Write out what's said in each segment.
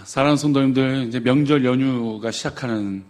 사랑하는 성도님들, 이제 명절 연휴가 시작하는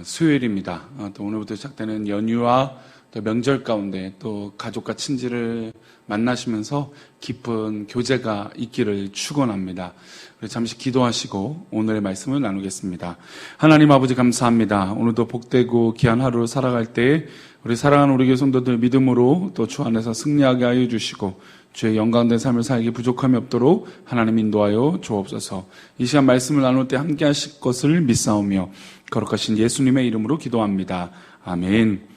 수요일입니다. 또 오늘부터 시작되는 연휴와 또 명절 가운데 또 가족과 친지를 만나시면서 깊은 교제가 있기를 축원합니다. 우리 잠시 기도하시고 오늘의 말씀을 나누겠습니다. 하나님 아버지 감사합니다. 오늘도 복되고 귀한 하루를 살아갈 때에 우리 사랑하는 우리 교회 성도들 믿음으로 또 주 안에서 승리하게 하여 주시고 주의 영광된 삶을 살기 부족함이 없도록 하나님 인도하여 주옵소서. 이 시간 말씀을 나눌 때 함께 하실 것을 믿사오며 거룩하신 예수님의 이름으로 기도합니다. 아멘.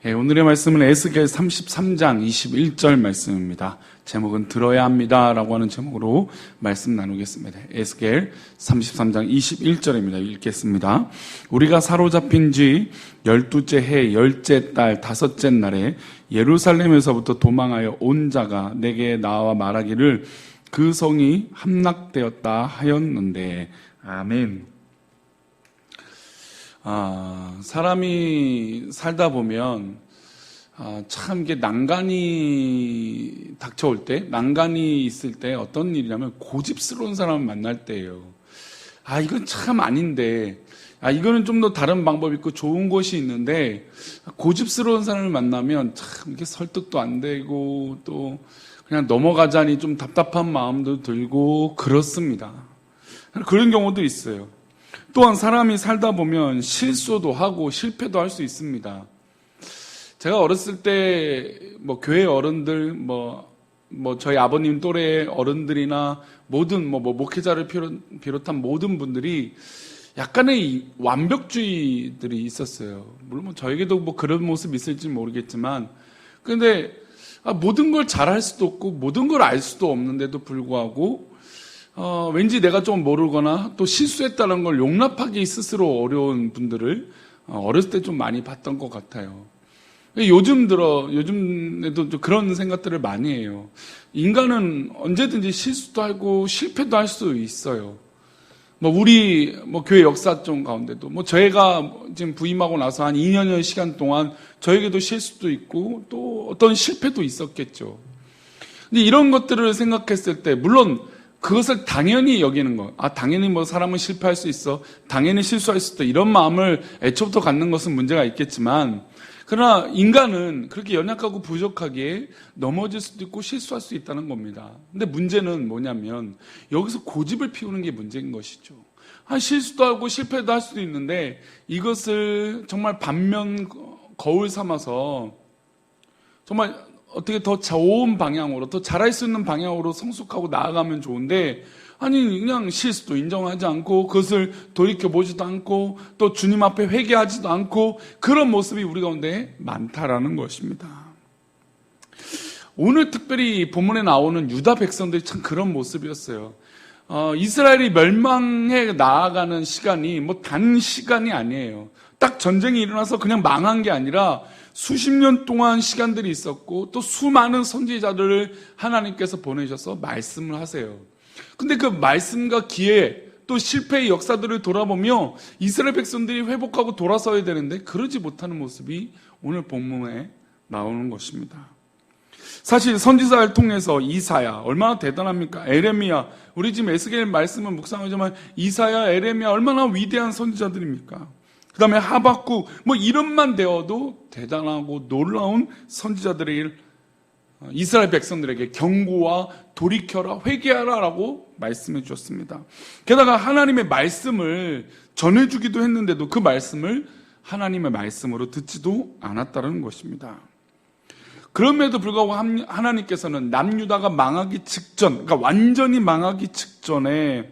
오늘의 말씀은 에스겔 33장 21절 말씀입니다. 제목은 들어야 합니다 라고 하는 제목으로 말씀 나누겠습니다. 에스겔 33장 21절입니다. 읽겠습니다. 우리가 사로잡힌 지 12째 해 10째 달 5째 날에 예루살렘에서부터 도망하여 온 자가 내게 나와 말하기를 그 성이 함락되었다 하였는데. 아멘. 사람이 살다 보면 참 이게 난간이 닥쳐올 때, 난간이 있을 때 어떤 일이냐면 고집스러운 사람을 만날 때예요. 이건 참 아닌데, 이거는 좀 더 다른 방법이 있고 좋은 것이 있는데, 고집스러운 사람을 만나면 참 이게 설득도 안 되고 또 그냥 넘어가자니 좀 답답한 마음도 들고 그렇습니다. 그런 경우도 있어요. 또한 사람이 살다 보면 실수도 하고 실패도 할 수 있습니다. 제가 어렸을 때 교회 어른들 저희 아버님 또래 어른들이나 모든 목회자를 비롯한 모든 분들이 약간의 완벽주의들이 있었어요. 물론 저에게도 그런 모습이 있을지 모르겠지만, 근데 모든 걸 잘할 수도 없고 모든 걸 알 수도 없는데도 불구하고 왠지 내가 좀 모르거나 또 실수했다는 걸 용납하기 스스로 어려운 분들을 어렸을 때 좀 많이 봤던 것 같아요. 요즘에도 좀 그런 생각들을 많이 해요. 인간은 언제든지 실수도 하고 실패도 할 수 있어요. 우리 교회 역사 좀 가운데도 저희가 지금 부임하고 나서 한 2년여 시간 동안 저에게도 실수도 있고 또 어떤 실패도 있었겠죠. 근데 이런 것들을 생각했을 때 물론 그것을 당연히 여기는 거. 당연히 사람은 실패할 수 있어. 당연히 실수할 수 있다. 이런 마음을 애초부터 갖는 것은 문제가 있겠지만, 그러나 인간은 그렇게 연약하고 부족하기에 넘어질 수도 있고 실수할 수 있다는 겁니다. 근데 문제는 뭐냐면, 여기서 고집을 피우는 게 문제인 것이죠. 실수도 하고 실패도 할 수도 있는데, 이것을 정말 반면 거울 삼아서, 정말 어떻게 더 좋은 방향으로, 더 잘할 수 있는 방향으로 성숙하고 나아가면 좋은데, 그냥 실수도 인정하지 않고, 그것을 돌이켜보지도 않고, 또 주님 앞에 회개하지도 않고, 그런 모습이 우리 가운데 많다라는 것입니다. 오늘 특별히 본문에 나오는 유다 백성들이 참 그런 모습이었어요. 이스라엘이 멸망해 나아가는 시간이 단시간이 아니에요. 딱 전쟁이 일어나서 그냥 망한 게 아니라, 수십 년 동안 시간들이 있었고 또 수많은 선지자들을 하나님께서 보내셔서 말씀을 하세요. 근데 그 말씀과 기회 또 실패의 역사들을 돌아보며 이스라엘 백성들이 회복하고 돌아서야 되는데 그러지 못하는 모습이 오늘 본문에 나오는 것입니다. 사실 선지자를 통해서 이사야 얼마나 대단합니까? 에레미야, 우리 지금 에스겔 말씀을 묵상하지만 이사야, 에레미야 얼마나 위대한 선지자들입니까? 그 다음에 하박국, 이름만 되어도 대단하고 놀라운 선지자들의 이스라엘 백성들에게 경고와 돌이켜라, 회개하라 라고 말씀해 주셨습니다. 게다가 하나님의 말씀을 전해주기도 했는데도 그 말씀을 하나님의 말씀으로 듣지도 않았다는 것입니다. 그럼에도 불구하고 하나님께서는 남유다가 망하기 직전, 그러니까 완전히 망하기 직전에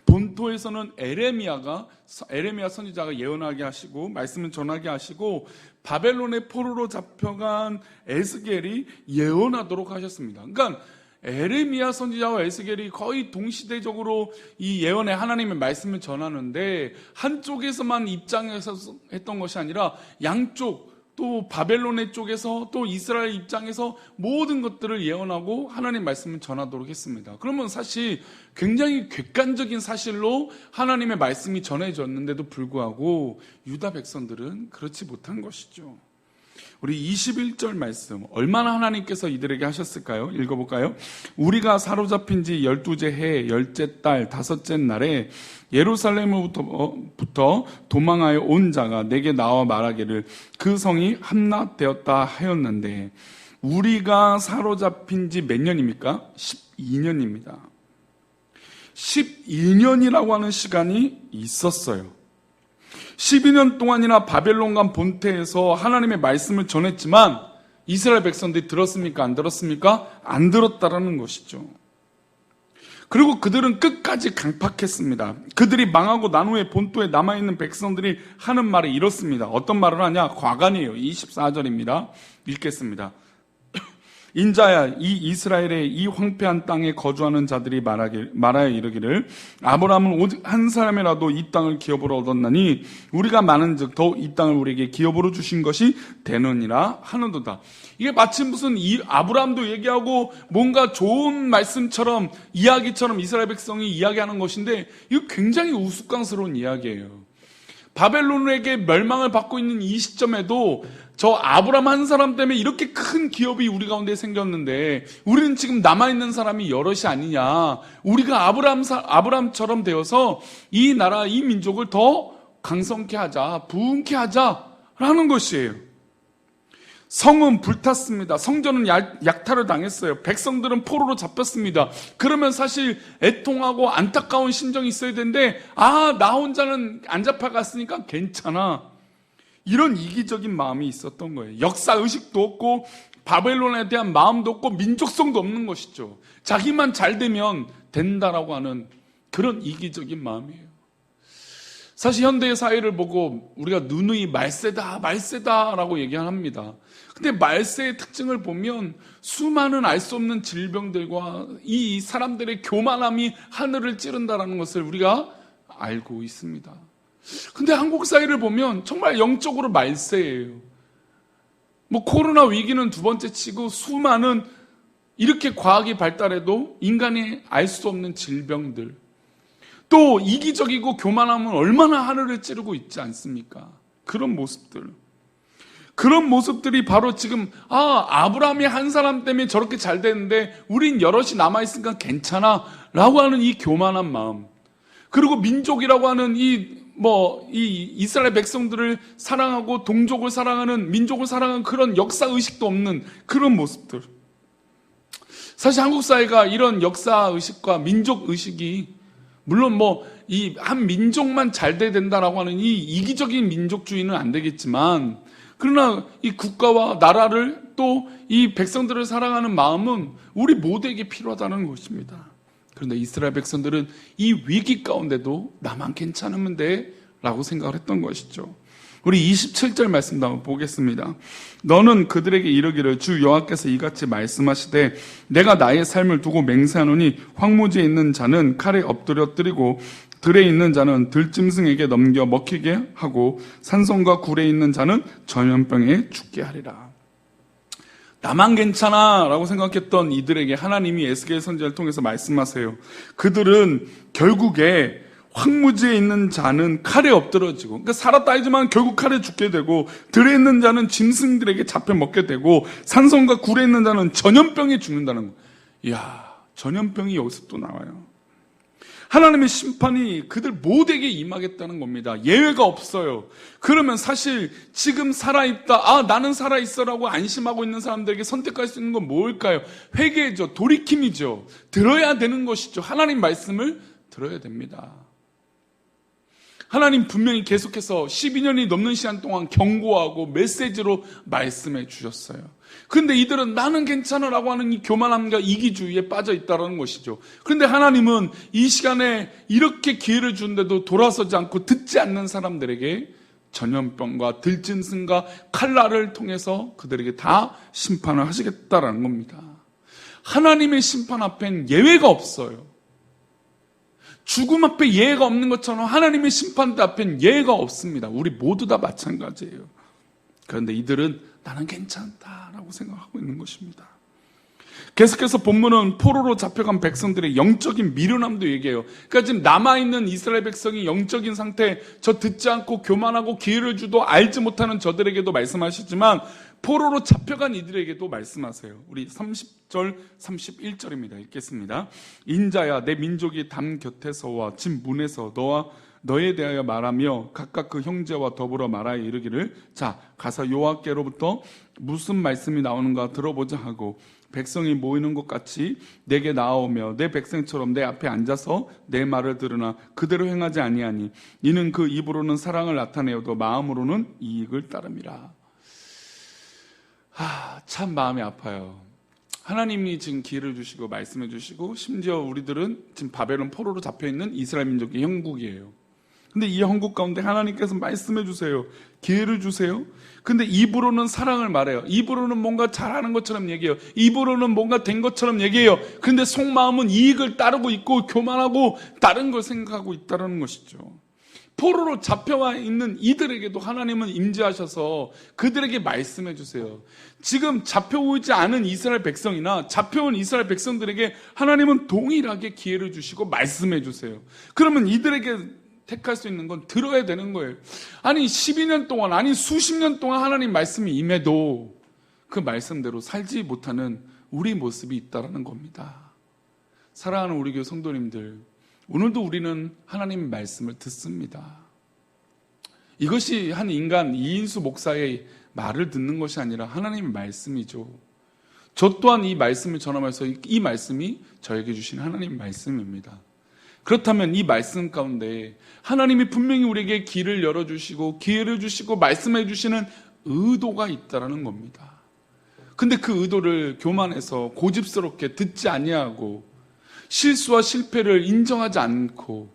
본토에서는 에레미야 선지자가 예언하게 하시고 말씀을 전하게 하시고 바벨론의 포로로 잡혀간 에스겔이 예언하도록 하셨습니다. 그러니까 에레미야 선지자와 에스겔이 거의 동시대적으로 이 예언의 하나님의 말씀을 전하는데 한쪽에서만 입장에서 했던 것이 아니라 양쪽 또 바벨론의 쪽에서 또 이스라엘 입장에서 모든 것들을 예언하고 하나님 말씀을 전하도록 했습니다. 그러면 사실 굉장히 객관적인 사실로 하나님의 말씀이 전해졌는데도 불구하고 유다 백성들은 그렇지 못한 것이죠. 우리 21절 말씀 얼마나 하나님께서 이들에게 하셨을까요? 읽어볼까요? 우리가 사로잡힌 지 12째 해 10째 달 5째 날에 예루살렘으로부터 도망하여 온 자가 내게 나와 말하기를 그 성이 함락되었다 하였는데, 우리가 사로잡힌 지 몇 년입니까? 12년입니다. 12년이라고 하는 시간이 있었어요. 12년 동안이나 바벨론간 본태에서 하나님의 말씀을 전했지만 이스라엘 백성들이 들었습니까? 안 들었습니까? 안 들었다라는 것이죠. 그리고 그들은 끝까지 강팍했습니다. 그들이 망하고 난 후에 본토에 남아있는 백성들이 하는 말이 이렇습니다. 어떤 말을 하냐? 과간이에요. 24절입니다. 읽겠습니다. 인자야, 이 이스라엘의 이 황폐한 땅에 거주하는 자들이 말하여 이르기를 아브라함은 오직 한 사람이라도 이 땅을 기업으로 얻었나니 우리가 많은즉 더욱 이 땅을 우리에게 기업으로 주신 것이 되느니라 하는도다. 이게 마치 무슨 아브라함도 얘기하고 뭔가 좋은 말씀처럼 이야기처럼 이스라엘 백성이 이야기하는 것인데, 이거 굉장히 우스꽝스러운 이야기예요. 바벨론에게 멸망을 받고 있는 이 시점에도 저 아브라함 한 사람 때문에 이렇게 큰 기업이 우리 가운데 생겼는데 우리는 지금 남아있는 사람이 여럿이 아니냐, 우리가 아브라함처럼 되어서 이 나라 이 민족을 더 강성케 하자, 부흥케 하자라는 것이에요. 성은 불탔습니다. 성전은 약탈을 당했어요. 백성들은 포로로 잡혔습니다. 그러면 사실 애통하고 안타까운 심정이 있어야 되는데, 나 혼자는 안 잡혀갔으니까 괜찮아, 이런 이기적인 마음이 있었던 거예요. 역사의식도 없고 바벨론에 대한 마음도 없고 민족성도 없는 것이죠. 자기만 잘 되면 된다라고 하는 그런 이기적인 마음이에요. 사실 현대의 사회를 보고 우리가 누누이 말세다라고 얘기합니다. 근데 말세의 특징을 보면 수많은 알 수 없는 질병들과 이 사람들의 교만함이 하늘을 찌른다라는 것을 우리가 알고 있습니다. 근데 한국 사회를 보면 정말 영적으로 말세예요. 코로나 위기는 두 번째 치고 수많은 이렇게 과학이 발달해도 인간이 알 수 없는 질병들, 또 이기적이고 교만함은 얼마나 하늘을 찌르고 있지 않습니까? 그런 모습들이 바로 지금 아브라함이 한 사람 때문에 저렇게 잘 되는데 우린 여럿이 남아있으니까 괜찮아 라고 하는 이 교만한 마음, 그리고 민족이라고 하는 이 이스라엘 백성들을 사랑하고 동족을 사랑하는, 민족을 사랑하는 그런 역사의식도 없는 그런 모습들. 사실 한국 사회가 이런 역사의식과 민족의식이, 물론 이 한 민족만 잘 돼야 된다라고 하는 이 이기적인 민족주의는 안 되겠지만, 그러나 이 국가와 나라를 또 이 백성들을 사랑하는 마음은 우리 모두에게 필요하다는 것입니다. 그런데 이스라엘 백성들은 이 위기 가운데도 나만 괜찮으면 돼 라고 생각을 했던 것이죠. 우리 27절 말씀도 한번 보겠습니다. 너는 그들에게 이르기를 주 여호와께서 이같이 말씀하시되 내가 나의 삶을 두고 맹세하노니 황무지에 있는 자는 칼에 엎드려뜨리고 들에 있는 자는 들짐승에게 넘겨 먹히게 하고 산성과 굴에 있는 자는 전염병에 죽게 하리라. 나만 괜찮아 라고 생각했던 이들에게 하나님이 에스겔 선지자를 통해서 말씀하세요. 그들은 결국에 황무지에 있는 자는 칼에 엎드러지고, 그러니까 살았다 하지만 결국 칼에 죽게 되고, 들에 있는 자는 짐승들에게 잡혀 먹게 되고, 산성과 굴에 있는 자는 전염병에 죽는다는 거. 이야, 전염병이 여기서 또 나와요. 하나님의 심판이 그들 모두에게 임하겠다는 겁니다. 예외가 없어요. 그러면 사실 지금 살아있다, 나는 살아있어라고 안심하고 있는 사람들에게 선택할 수 있는 건 뭘까요? 회개죠. 돌이킴이죠. 들어야 되는 것이죠. 하나님 말씀을 들어야 됩니다. 하나님 분명히 계속해서 12년이 넘는 시간 동안 경고하고 메시지로 말씀해 주셨어요. 그런데 이들은 나는 괜찮아라고 하는 이 교만함과 이기주의에 빠져 있다는 것이죠. 그런데 하나님은 이 시간에 이렇게 기회를 주는데도 돌아서지 않고 듣지 않는 사람들에게 전염병과 들짐승과 칼날을 통해서 그들에게 다 심판을 하시겠다라는 겁니다. 하나님의 심판 앞엔 예외가 없어요. 죽음 앞에 예외가 없는 것처럼 하나님의 심판 앞엔 예외가 없습니다. 우리 모두 다 마찬가지예요. 그런데 이들은 나는 괜찮다라고 생각하고 있는 것입니다. 계속해서 본문은 포로로 잡혀간 백성들의 영적인 미련함도 얘기해요. 그러니까 지금 남아있는 이스라엘 백성이 영적인 상태, 저 듣지 않고 교만하고 기회를 주도 알지 못하는 저들에게도 말씀하시지만 포로로 잡혀간 이들에게도 말씀하세요. 우리 30절, 31절입니다. 읽겠습니다. 인자야, 내 민족이 담 곁에서와 집 문에서 너에 대하여 말하며 각각 그 형제와 더불어 말하여 이르기를, 자, 가서 여호와께로부터 무슨 말씀이 나오는가 들어보자 하고 백성이 모이는 것 같이 내게 나아오며 내 백성처럼 내 앞에 앉아서 내 말을 들으나 그대로 행하지 아니하니 이는 그 입으로는 사랑을 나타내어도 마음으로는 이익을 따름이라. 참 마음이 아파요. 하나님이 지금 기회를 주시고 말씀해 주시고 심지어 우리들은 지금 바벨론 포로로 잡혀있는 이스라엘 민족의 형국이에요. 근데 이 형국 가운데 하나님께서 말씀해 주세요. 기회를 주세요. 근데 입으로는 사랑을 말해요. 입으로는 뭔가 잘하는 것처럼 얘기해요. 입으로는 뭔가 된 것처럼 얘기해요. 근데 속마음은 이익을 따르고 있고 교만하고 다른 걸 생각하고 있다는 것이죠. 포로로 잡혀와 있는 이들에게도 하나님은 임재하셔서 그들에게 말씀해 주세요. 지금 잡혀오지 않은 이스라엘 백성이나 잡혀온 이스라엘 백성들에게 하나님은 동일하게 기회를 주시고 말씀해 주세요. 그러면 이들에게 택할 수 있는 건 들어야 되는 거예요. 아니 12년 동안, 아니 수십 년 동안 하나님 말씀이 임해도 그 말씀대로 살지 못하는 우리 모습이 있다는 겁니다. 사랑하는 우리 교회 성도님들, 오늘도 우리는 하나님의 말씀을 듣습니다. 이것이 한 인간 이인수 목사의 말을 듣는 것이 아니라 하나님의 말씀이죠. 저 또한 이 말씀을 전하면서 이 말씀이 저에게 주신 하나님의 말씀입니다. 그렇다면 이 말씀 가운데 하나님이 분명히 우리에게 길을 열어주시고 기회를 주시고 말씀해 주시는 의도가 있다는 겁니다. 근데 그 의도를 교만해서 고집스럽게 듣지 아니하고 실수와 실패를 인정하지 않고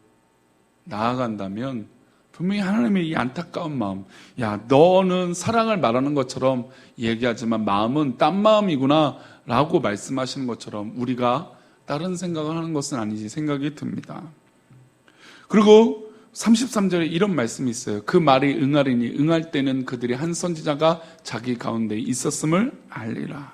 나아간다면 분명히 하나님의 이 안타까운 마음, 야, 너는 사랑을 말하는 것처럼 얘기하지만 마음은 딴 마음이구나 라고 말씀하시는 것처럼 우리가 다른 생각을 하는 것은 아니지 생각이 듭니다. 그리고 33절에 이런 말씀이 있어요. 그 말이 응하리니 응할 때는 그들이 한 선지자가 자기 가운데 있었음을 알리라.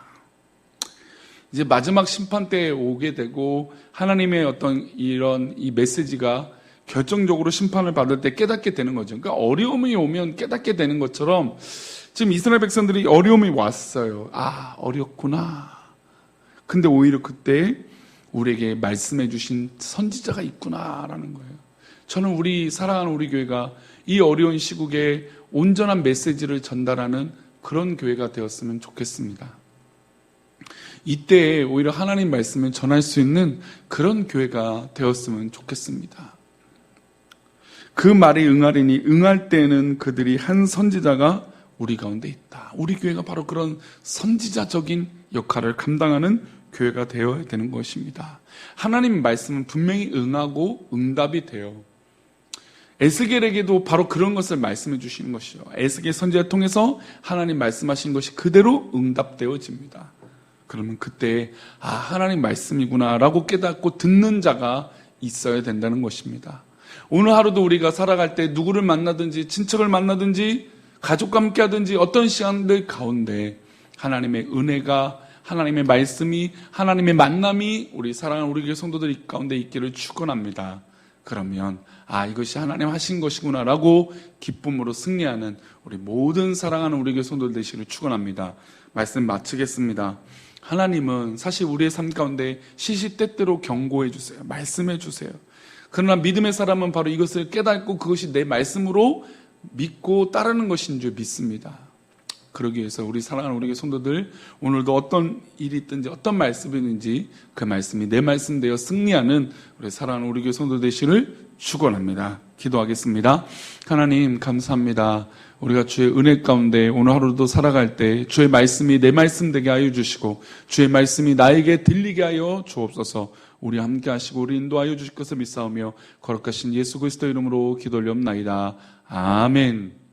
이제 마지막 심판 때에 오게 되고 하나님의 어떤 이런 이 메시지가 결정적으로 심판을 받을 때 깨닫게 되는 거죠. 그러니까 어려움이 오면 깨닫게 되는 것처럼 지금 이스라엘 백성들이 어려움이 왔어요. 아, 어렵구나. 근데 오히려 그때 우리에게 말씀해 주신 선지자가 있구나라는 거예요. 저는 우리 사랑하는 우리 교회가 이 어려운 시국에 온전한 메시지를 전달하는 그런 교회가 되었으면 좋겠습니다. 이때에 오히려 하나님 말씀을 전할 수 있는 그런 교회가 되었으면 좋겠습니다. 그 말이 응하리니 응할 때에는 그들이 한 선지자가 우리 가운데 있다. 우리 교회가 바로 그런 선지자적인 역할을 감당하는 교회가 되어야 되는 것입니다. 하나님 말씀은 분명히 응하고 응답이 돼요. 에스겔에게도 바로 그런 것을 말씀해 주시는 것이죠. 에스겔 선지자를 통해서 하나님 말씀하신 것이 그대로 응답되어집니다. 그러면 그때 아, 하나님 말씀이구나 라고 깨닫고 듣는 자가 있어야 된다는 것입니다. 오늘 하루도 우리가 살아갈 때 누구를 만나든지 친척을 만나든지 가족과 함께 하든지 어떤 시간들 가운데 하나님의 은혜가, 하나님의 말씀이, 하나님의 만남이 우리 사랑하는 우리 교회 성도들 가운데 있기를 축원합니다. 그러면 아, 이것이 하나님 하신 것이구나 라고 기쁨으로 승리하는 우리 모든 사랑하는 우리 교회 성도들 되시기를 축원합니다. 말씀 마치겠습니다. 하나님은 사실 우리의 삶 가운데 시시때때로 경고해 주세요. 말씀해 주세요. 그러나 믿음의 사람은 바로 이것을 깨닫고 그것이 내 말씀으로 믿고 따르는 것인 줄 믿습니다. 그러기 위해서 우리 사랑하는 우리 성도들 오늘도 어떤 일이 있든지 어떤 말씀이든지 그 말씀이 내 말씀 되어 승리하는 우리 사랑하는 우리 성도들 되시를 축원합니다. 기도하겠습니다. 하나님 감사합니다. 우리가 주의 은혜 가운데 오늘 하루도 살아갈 때 주의 말씀이 내 말씀 되게 하여 주시고 주의 말씀이 나에게 들리게 하여 주옵소서. 우리 함께 하시고 우리 인도하여 주실 것을 믿사오며 거룩하신 예수 그리스도 이름으로 기도 올리옵나이다. 아멘.